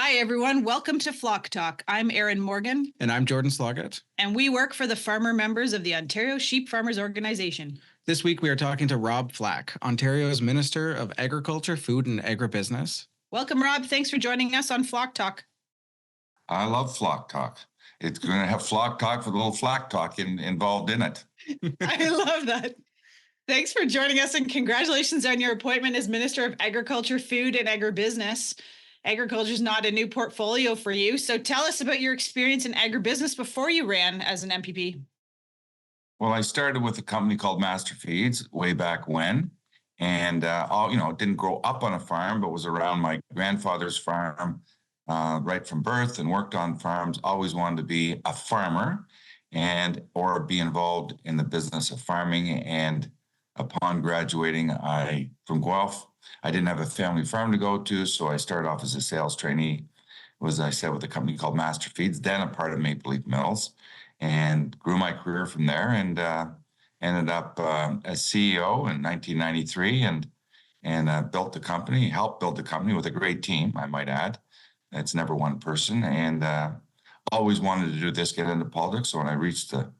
Hi, everyone. Welcome to Flock Talk. I'm Erin Morgan. And I'm Jordan Sloggett. And we work for the farmer members of the Ontario Sheep Farmers Organization. This week, we are talking to Rob Flack, Ontario's Minister of Agriculture, Food and Agribusiness. Welcome, Rob. Thanks for joining us on Flock Talk. I love Flock Talk. It's going to have Flock Talk with a little Flack Talk involved in it. I love that. Thanks for joining us and congratulations on your appointment as Minister of Agriculture, Food and Agribusiness. Agriculture is not a new portfolio for you. So tell us about your experience in agribusiness before you ran as an MPP. Well, I started with a company called Master Feeds way back when, and didn't grow up on a farm, but was around my grandfather's farm right from birth and worked on farms. Always wanted to be a farmer or be involved in the business of farming. And upon graduating from Guelph, I didn't have a family farm to go to, so I started off as a sales trainee, as I said, with a company called Master Feeds, then a part of Maple Leaf Mills, and grew my career from there and ended up as CEO in 1993 and helped build the company with a great team, I might add. It's never one person, and always wanted to do this, get into politics. So when I reached the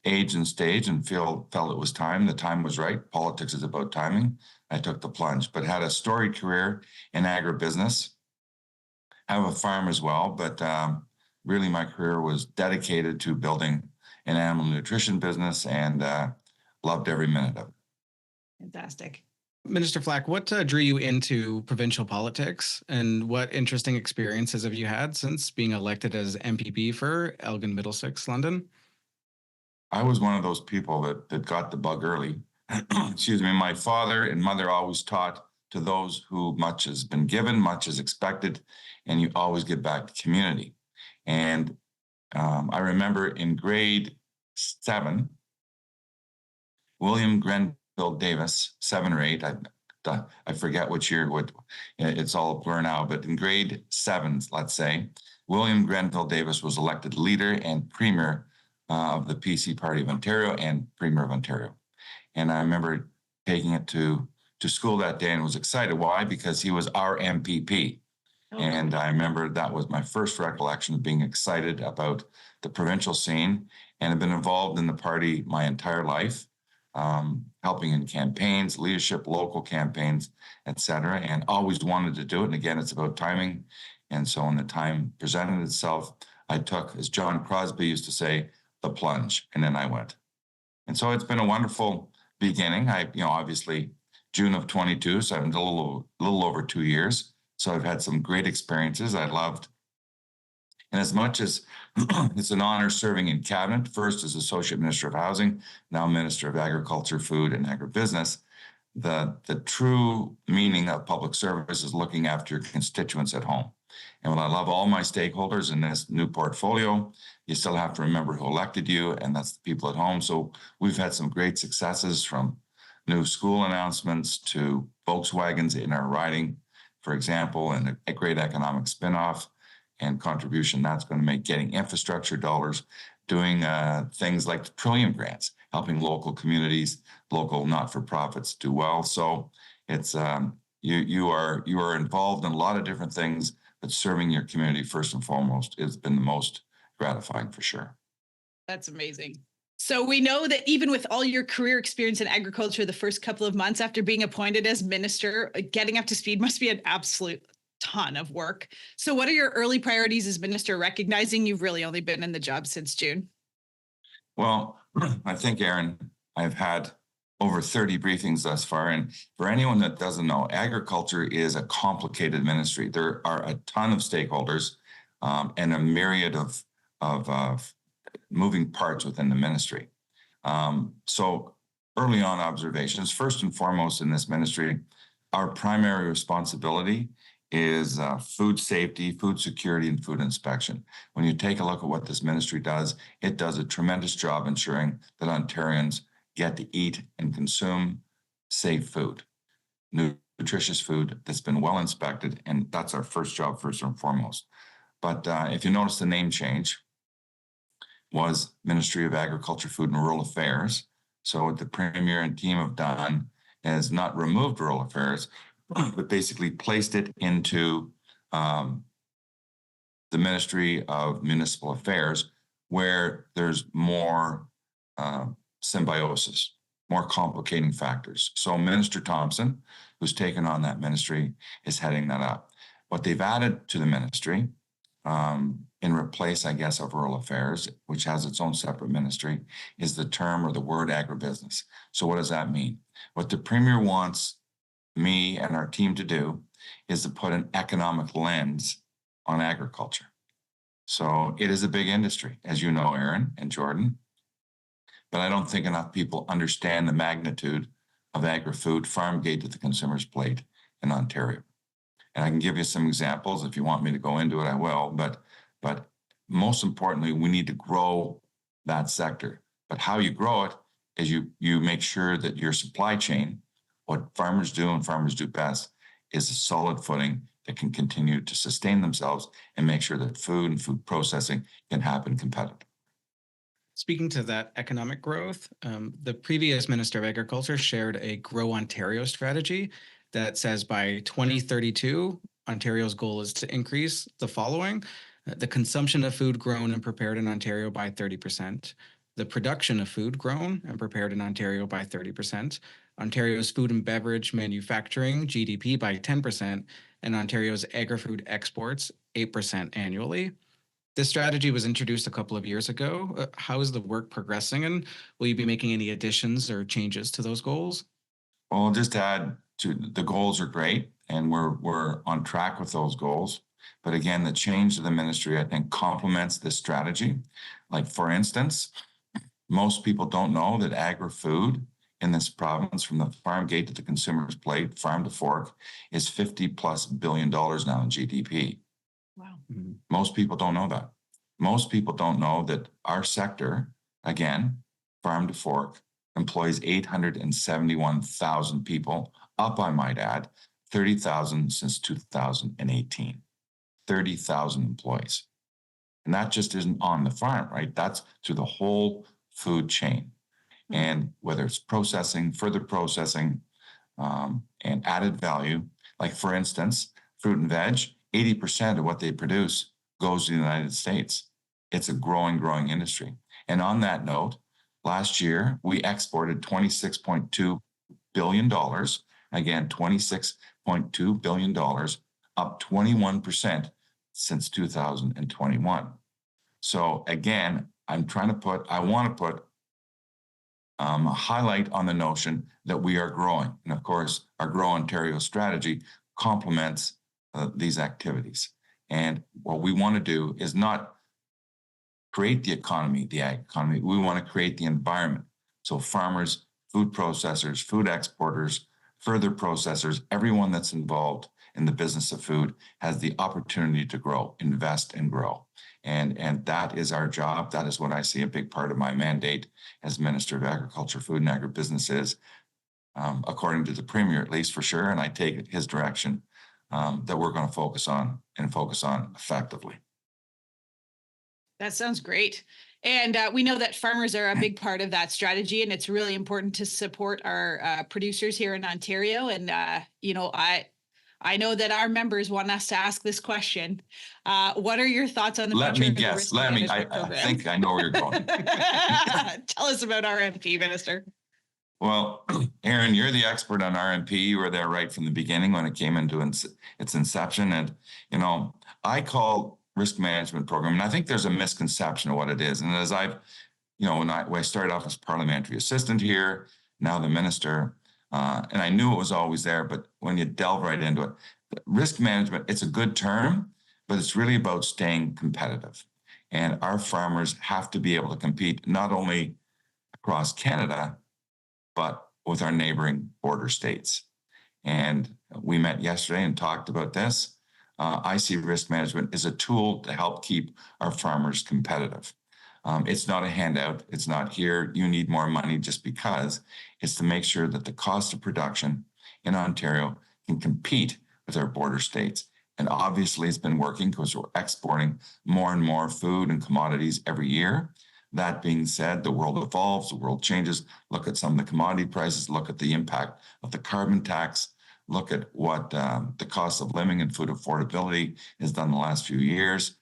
age and stage and felt it was time, the time was right. Politics is about timing. I took the plunge, but had a storied career in agribusiness. I have a farm as well, but really my career was dedicated to building an animal nutrition business and loved every minute of it. Fantastic. Minister Flack, what drew you into provincial politics, and what interesting experiences have you had since being elected as MPP for Elgin, Middlesex, London? I was one of those people that got the bug early. Excuse me. My father and mother always taught to those who much has been given, much is expected, and you always give back to community. And I remember in grade 7, William Grenville Davis, 7 or 8, I forget which year, it's all a blur now, but in grade 7, let's say, William Grenville Davis was elected leader and premier of the PC Party of Ontario and Premier of Ontario. And I remember taking it to school that day and was excited. Why? Because he was our MPP. Oh. And I remember that was my first recollection of being excited about the provincial scene, and have been involved in the party my entire life, helping in campaigns, leadership, local campaigns, etc., and always wanted to do it. And again, it's about timing. And so when the time presented itself, I took, as John Crosby used to say, the plunge, and then I went. And so it's been a wonderful beginning. Obviously June of 22, so I'm a little over 2 years. So I've had some great experiences I loved. And as much as it's an honor serving in cabinet, first as Associate Minister of Housing, now Minister of Agriculture, Food and Agribusiness, the true meaning of public service is looking after your constituents at home. And while I love all my stakeholders in this new portfolio, you still have to remember who elected you, and that's the people at home. So we've had some great successes, from new school announcements to Volkswagens in our riding, for example, and a great economic spinoff and contribution that's going to make getting infrastructure dollars, doing things like the Trillium grants, helping local communities, local not-for-profits do well. So it's you are involved in a lot of different things, but serving your community first and foremost has been the most gratifying for sure. That's amazing. So we know that even with all your career experience in agriculture, the first couple of months after being appointed as minister, getting up to speed must be an absolute ton of work. So what are your early priorities as minister, recognizing you've really only been in the job since June? Well, I think, Erin, I've had over 30 briefings thus far. And for anyone that doesn't know, agriculture is a complicated ministry. There are a ton of stakeholders and a myriad of moving parts within the ministry. So early on observations, first and foremost in this ministry, our primary responsibility is food safety, food security, and food inspection. When you take a look at what this ministry does, it does a tremendous job ensuring that Ontarians get to eat and consume safe food, nutritious food that's been well inspected, and that's our first job, first and foremost. But if you notice, the name change was Ministry of Agriculture, Food and Rural Affairs. So what the Premier and team have done is not removed rural affairs, but basically placed it into the Ministry of Municipal Affairs, where there's more symbiosis, more complicating factors. So Minister Thompson, who's taken on that ministry, is heading that up. What they've added to the ministry, in replace, I guess, of rural affairs, which has its own separate ministry, is the term or the word agribusiness. So what does that mean? What the Premier wants me and our team to do is to put an economic lens on agriculture. So it is a big industry, as you know, Aaron and Jordan, but I don't think enough people understand the magnitude of agri-food farm gate to the consumer's plate in Ontario. And I can give you some examples. If you want me to go into it, I will. But most importantly, we need to grow that sector. But how you grow it is you make sure that your supply chain, what farmers do and farmers do best, is a solid footing that can continue to sustain themselves and make sure that food and food processing can happen competitively. Speaking to that economic growth, the previous Minister of Agriculture shared a Grow Ontario strategy that says by 2032, Ontario's goal is to increase the following: the consumption of food grown and prepared in Ontario by 30%, the production of food grown and prepared in Ontario by 30%, Ontario's food and beverage manufacturing GDP by 10%, and Ontario's agri-food exports 8% annually. This strategy was introduced a couple of years ago. How is the work progressing, and will you be making any additions or changes to those goals? Well, I'll just add to the goals are great, and we're on track with those goals. But again, the change of the ministry, I think, complements this strategy. Like, for instance, most people don't know that agri-food in this province, from the farm gate to the consumer's plate, farm to fork, is $50+ billion now in GDP. Wow. Most people don't know that. Most people don't know that our sector, again, farm to fork, employs 871,000 people, up, I might add, 30,000 since 2018. 30,000 employees. And that just isn't on the farm, right? That's through the whole food chain. Mm-hmm. And whether it's processing, further processing, and added value, like, for instance, fruit and veg, 80% of what they produce goes to the United States. It's a growing industry. And on that note, last year, we exported $26.2 billion. Again, $26.2 billion, up 21% since 2021. So again, I want to put a highlight on the notion that we are growing. And of course, our Grow Ontario strategy complements these activities. And what we want to do is not create the economy, the ag economy. We want to create the environment. So farmers, food processors, food exporters, further processors, everyone that's involved in the business of food has the opportunity to grow, invest and grow. And that is our job. That is what I see a big part of my mandate as Minister of Agriculture, Food and Agribusiness is, according to the Premier, at least for sure. And I take his direction that we're going to focus on effectively. That sounds great. And we know that farmers are a big part of that strategy, and it's really important to support our producers here in Ontario. And, I know that our members want us to ask this question. What are your thoughts on the future of the risk management program? I think I know where you're going. Tell us about RMP, Minister. Well, Aaron, you're the expert on RMP. You were there right from the beginning when it came into its inception. And, I call risk management program, and I think there's a misconception of what it is. And as I've, when I started off as parliamentary assistant here, now the minister, and I knew it was always there, but when you delve right into it, risk management, it's a good term, but it's really about staying competitive. And our farmers have to be able to compete not only across Canada, but with our neighboring border states. And we met yesterday and talked about this. I see risk management as a tool to help keep our farmers competitive. It's not a handout. It's not here, you need more money just because. It's to make sure that the cost of production in Ontario can compete with our border states. And obviously it's been working because we're exporting more and more food and commodities every year. That being said, the world evolves, the world changes. Look at some of the commodity prices, look at the impact of the carbon tax, look at what the cost of living and food affordability has done the last few years.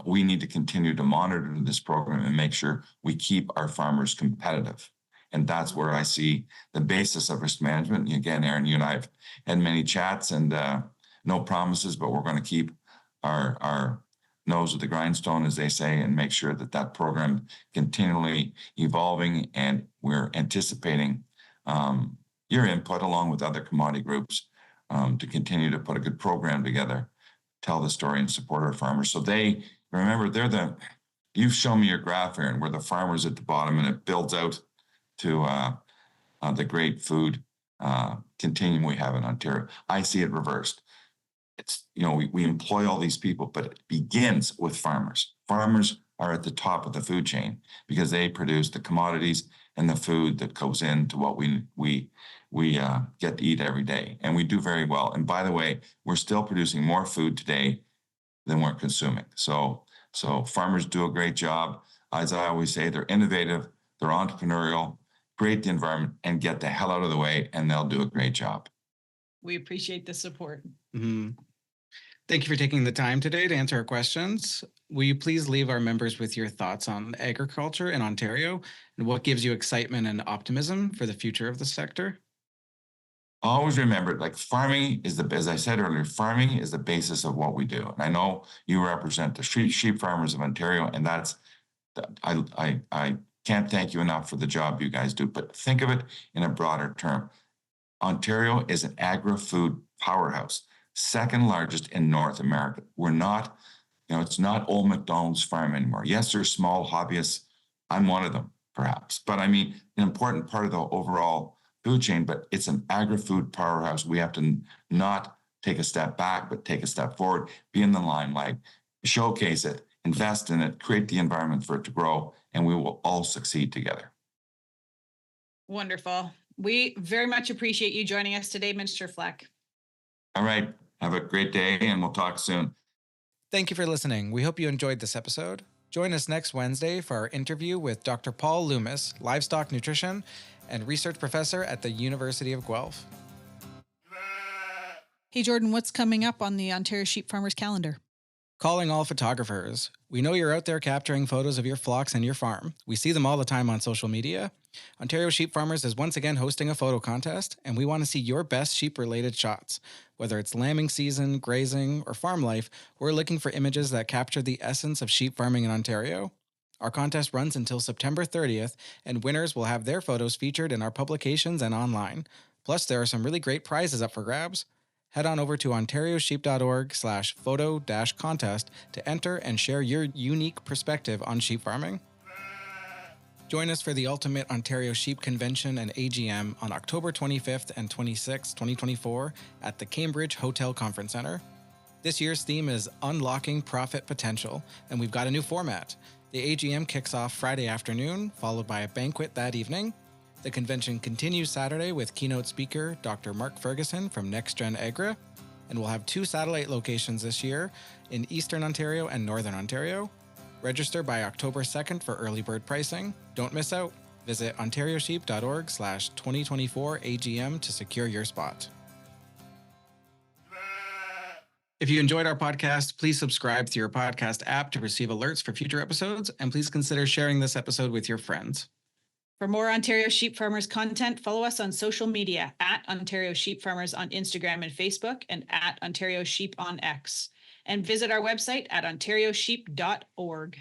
we need to continue to monitor this program and make sure we keep our farmers competitive. And that's where I see the basis of risk management. And again, Aaron, you and I have had many chats, and no promises, but we're going to keep our nose at the grindstone, as they say, and make sure that that program continually evolving. And we're anticipating your input along with other commodity groups to continue to put a good program together, tell the story, and support our farmers. So they, remember, you've shown me your graph, Aaron, where the farmers at the bottom, and it builds out to the great food continuum we have in Ontario. I see it reversed. It's, we employ all these people, but it begins with farmers. Farmers are at the top of the food chain because they produce the commodities and the food that goes into what we get to eat every day. And we do very well. And by the way, we're still producing more food today than we're consuming. So farmers do a great job. As I always say, they're innovative, they're entrepreneurial, create the environment, and get the hell out of the way, and they'll do a great job. We appreciate the support. Mm-hmm. Thank you for taking the time today to answer our questions. Will you please leave our members with your thoughts on agriculture in Ontario and what gives you excitement and optimism for the future of the sector? Always remember, like, farming is as I said earlier, farming is the basis of what we do. And I know you represent the sheep farmers of Ontario, and I can't thank you enough for the job you guys do, but think of it in a broader term. Ontario is an agri-food powerhouse, second largest in North America. We're not, it's not old McDonald's farm anymore. Yes, there's small hobbyists. I'm one of them, perhaps. But I mean, an important part of the overall food chain, but it's an agri-food powerhouse. We have to not take a step back, but take a step forward, be in the limelight, showcase it, invest in it, create the environment for it to grow, and we will all succeed together. Wonderful. We very much appreciate you joining us today, Minister Flack. All right. Have a great day, and we'll talk soon. Thank you for listening. We hope you enjoyed this episode. Join us next Wednesday for our interview with Dr. Paul Loomis, livestock nutrition and research professor at the University of Guelph. Hey, Jordan, what's coming up on the Ontario Sheep Farmers calendar? Calling all photographers. We know you're out there capturing photos of your flocks and your farm. We see them all the time on social media. Ontario Sheep Farmers is once again hosting a photo contest, and we want to see your best sheep-related shots. Whether it's lambing season, grazing, or farm life, we're looking for images that capture the essence of sheep farming in Ontario. Our contest runs until September 30th, and winners will have their photos featured in our publications and online. Plus, there are some really great prizes up for grabs. Head on over to ontariosheep.org/photo-contest to enter and share your unique perspective on sheep farming. Join us for the Ultimate Ontario Sheep Convention and AGM on October 25th and 26th, 2024 at the Cambridge Hotel Conference Centre. This year's theme is Unlocking Profit Potential, and we've got a new format. The AGM kicks off Friday afternoon, followed by a banquet that evening. The convention continues Saturday with keynote speaker Dr. Mark Ferguson from NextGen Agri, and we'll have 2 satellite locations this year in Eastern Ontario and Northern Ontario. Register by October 2nd for early bird pricing. Don't miss out. Visit ontariosheep.org/2024 AGM to secure your spot. If you enjoyed our podcast, please subscribe to your podcast app to receive alerts for future episodes, and please consider sharing this episode with your friends. For more Ontario Sheep Farmers content, follow us on social media at Ontario Sheep Farmers on Instagram and Facebook, and at Ontario Sheep on X. And visit our website at ontariosheep.org.